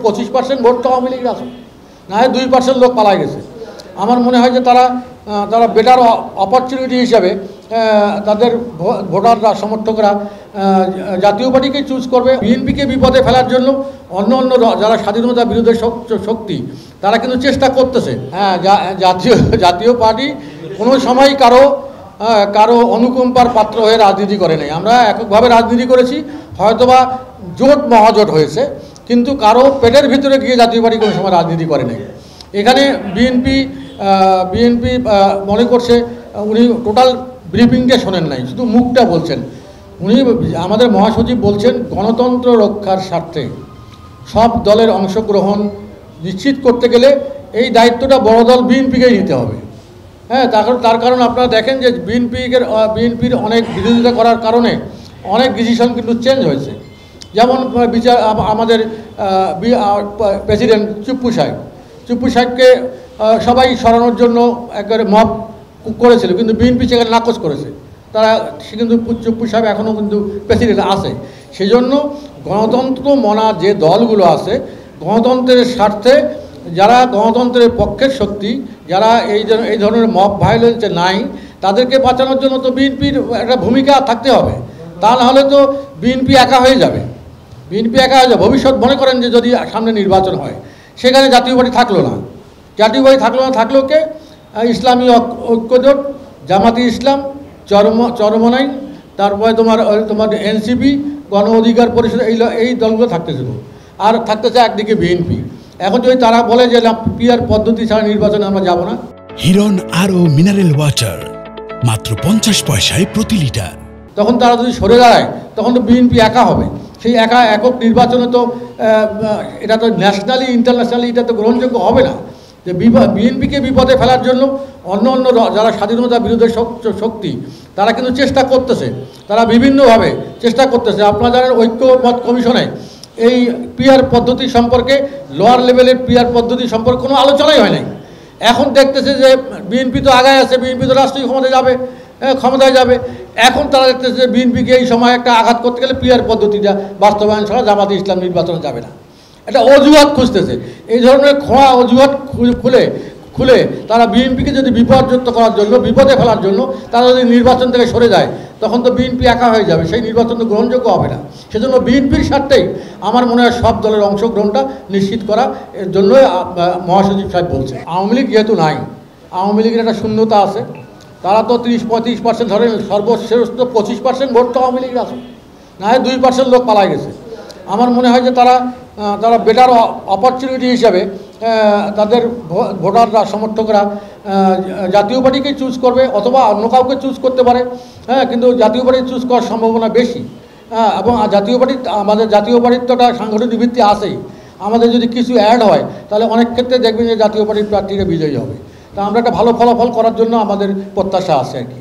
25% vote তো আওয়ামী লীগের আছে, না হয় 2% লোক পালায় গেছে। আমার মনে হয় যে তারা বেটার অপরচুনিটি হিসাবে তাদের ভোটাররা সমর্থকরা জাতীয় পার্টিকে চুজ করবে। বিএনপিকে বিপদে ফেলার জন্য অন্য যারা স্বাধীনতা বিরোধী শক্তি তারা কিন্তু চেষ্টা করতেছে। হ্যাঁ, জাতীয় পার্টি কোনো সময় কারো অনুকম্পার পাত্র হয়ে রাজনীতি করে নাই। আমরা এককভাবে রাজনীতি করেছি, হয়তোবা জোট মহাজোট হয়েছে, কিন্তু কারো পেটের ভিতরে গিয়ে জাতীয় পার্টি কোনো সময় রাজনীতি করে নাই। এখানে বিএনপি মনে করছে উনি টোটাল ব্রিফিংটা শোনেন নাই, শুধু মুখটা বলছেন। উনি আমাদের মহাসচিব বলছেন গণতন্ত্র রক্ষার স্বার্থে সব দলের অংশগ্রহণ নিশ্চিত করতে গেলে এই দায়িত্বটা বড় দল বিএনপিকেই নিতে হবে। হ্যাঁ, তার কারণ আপনারা দেখেন যে বিএনপির অনেক বিরোধিতা করার কারণে অনেক ডিসিশন কিন্তু চেঞ্জ হয়েছে। যেমন আমাদের প্রেসিডেন্ট চুপ্পু সাহেবকে সবাই সরানোর জন্য একবারে মব করেছিল, কিন্তু বিএনপি সেখানে নাকচ করেছে। সে কিন্তু চুপ্পু সাহেব এখনও কিন্তু প্রেসিডেন্ট আছে। সেই জন্য গণতন্ত্র মনা যে দলগুলো আছে, গণতন্ত্রের স্বার্থে যারা গণতন্ত্রের পক্ষের শক্তি, যারা এই ধরনের মব ভায়োলেন্সে নাই, তাদেরকে বাঁচানোর জন্য তো বিএনপির একটা ভূমিকা থাকতে হবে। তা নাহলে তো বিএনপি একা হয়ে যাবে। ভবিষ্যৎ মনে করেন যে যদি সামনে নির্বাচন হয়, সেখানে জাতীয় পার্টি থাকলো না, থাকলো কে? ইসলামী ঐক্যজোট, জামাতি ইসলাম, চরমনাই, তারপরে তোমার এনসিপি, গণ অধিকার পরিষদ, এই দলগুলো থাকতেছিল। আর থাকতেছে একদিকে বিএনপি। এখন যদি তারা বলে যে না, পিআর পদ্ধতি ছাড়া নির্বাচনে আমরা যাব না। হিরন আরও মিনারেল ওয়াটার মাত্র 50 পয়সায় প্রতি লিটার। তখন তারা যদি সরে দাঁড়ায়, তখন তো বিএনপি একা হবে। সেই একক নির্বাচনে তো এটা তো ন্যাশনালি ইন্টারন্যাশনালি এটা তো গ্রহণযোগ্য হবে না। যে বিএনপিকে বিপদে ফেলার জন্য অন্য যারা স্বাধীনতা বিরোধী শক্তি তারা কিন্তু চেষ্টা করতেছে, তারা বিভিন্নভাবে চেষ্টা করতেছে। আপনারা জানেন ঐক্যমত কমিশনে এই পিআর পদ্ধতি সম্পর্কে, লোয়ার লেভেলের পিআর পদ্ধতি সম্পর্কে কোনো আলোচনাই হয় নাই। এখন দেখতেছে যে বিএনপি তো আগায় আছে, বিএনপি তো রাষ্ট্রীয় ক্ষমতায় যাবে। এখন তারা দেখতেছে যে বিএনপিকে এই সময় একটা আঘাত করতে গেলে পিআর পদ্ধতিটা বাস্তবায়ন ছাড়া জামাতে ইসলাম নির্বাচনে যাবে না। এটা অজুহাত খুঁজতেছে। এই ধরনের খোঁড়া অজুহাত খুলে তারা বিএনপিকে যদি বিপদে ফেলার জন্য তারা যদি নির্বাচন থেকে সরে যায়, তখন তো বিএনপি একা হয়ে যাবে, সেই নির্বাচন তো গ্রহণযোগ্য হবে না। সেজন্য বিএনপির স্বার্থেই আমার মনে হয় সব দলের অংশগ্রহণটা নিশ্চিত করা, এর জন্যই মহাসচিব সাহেব বলছে। আওয়ামী লীগ যেহেতু নাই, আওয়ামী লীগের একটা শূন্যতা আছে। তারা তো 30-35% ধরেন, সর্বশ্রেষ্ঠ 25% ভোট তো আওয়ামী লীগের আছে, না হয় 2% লোক পালায় গেছে। আমার মনে হয় যে তারা বেটার অপরচুনিটি হিসাবে তাদের ভোটাররা সমর্থকরা জাতীয় পার্টিকে চুজ করবে, অথবা অন্য কাউকে চুজ করতে পারে। হ্যাঁ, কিন্তু জাতীয় পার্টি চুজ করার সম্ভাবনা বেশি। এবং আমাদের জাতীয় পার্টির তো একটা সাংগঠনিক ভিত্তি আছেই। আমাদের যদি কিছু অ্যাড হয়, তাহলে অনেক ক্ষেত্রে দেখবেন যে জাতীয় পার্টির প্রার্থীরা বিজয়ী হবে। তা আমরা একটা ভালো ফলাফল করার জন্য আমাদের প্রত্যাশা আছে আর কি।